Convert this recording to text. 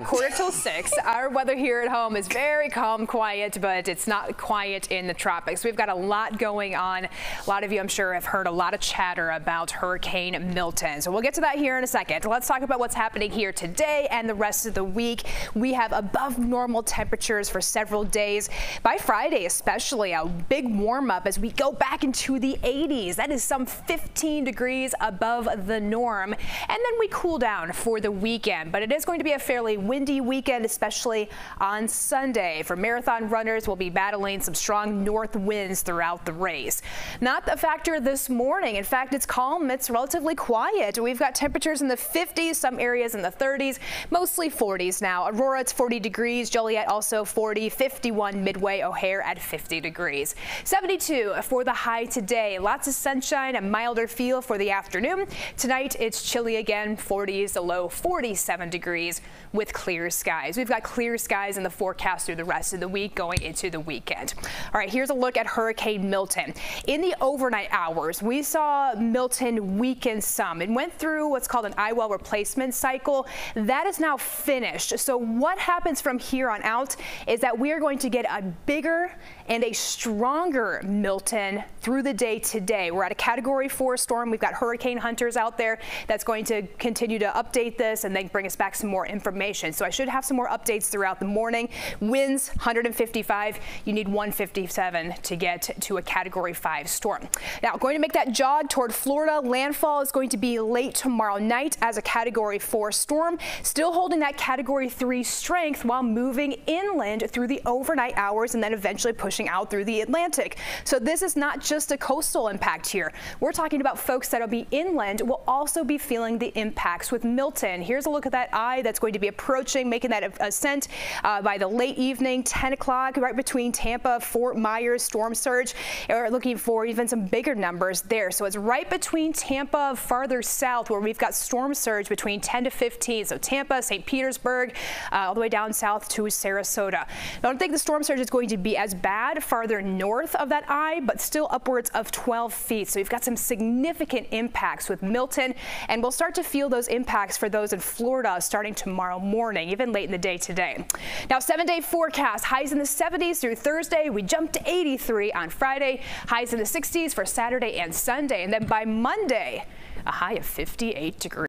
4:45. Our weather here at home is very calm, quiet, but it's not quiet in the tropics. We've got a lot going on. A lot of you, I'm sure, have heard a lot of chatter about Hurricane Milton. So we'll get to that here in a second. Let's talk about what's happening here today and the rest of the week. We have above normal temperatures for several days. By Friday, especially, a big warm up as we go back into the 80s. That is some 15 degrees above the norm. And then we cool down for the weekend, but it is going to be a fairly windy weekend, especially on Sunday. For marathon runners, we'll be battling some strong north winds throughout the race. Not a factor this morning. In fact, it's calm. It's relatively quiet. We've got temperatures in the 50s, some areas in the 30s, mostly 40s now. Aurora, it's 40 degrees. Joliet also 40, 51 Midway, O'Hare at 50 degrees. 72 for the high today. Lots of sunshine, a milder feel for the afternoon. Tonight, it's chilly again, 40s, the low 47 degrees with clear skies. We've got clear skies in the forecast through the rest of the week going into the weekend. All right, here's a look at Hurricane Milton. In the overnight hours, we saw Milton weaken some. It went through what's called an eye-well replacement cycle. That is now finished. So what happens from here on out is that we are going to get a bigger and a stronger Milton through the day today. We're at a Category 4 storm. We've got hurricane hunters out there that's going to continue to update this and then bring us back some more information. So I should have some more updates throughout the morning. Winds 155. You need 157 to get to a Category 5 storm. Now, going to make that jog toward Florida. Landfall is going to be late tomorrow night as a Category 4 storm, still holding that Category 3 strength while moving inland through the overnight hours and then eventually pushing out through the Atlantic. So this is not just a coastal impact here. We're talking about folks that'll be inland will also be feeling the impacts with Milton. Here's a look at that eye that's going to be approaching, making that ascent by the late evening, 10 o'clock, right between Tampa, Fort Myers, storm surge. We're looking for even some bigger numbers there. So it's right between Tampa, farther south, where we've got storm surge between 10 to 15. So Tampa, St. Petersburg, all the way down south to Sarasota. I don't think the storm surge is going to be as bad farther north of that eye, but still upwards of 12 feet. So we've got some significant impacts with Milton, and we'll start to feel those impacts for those in Florida starting tomorrow morning, even late in the day today. Now, 7-day forecast, highs in the 70s through Thursday. We jump to 83 on Friday, highs in the 60s for Saturday and Sunday, and then by Monday, a high of 58 degrees.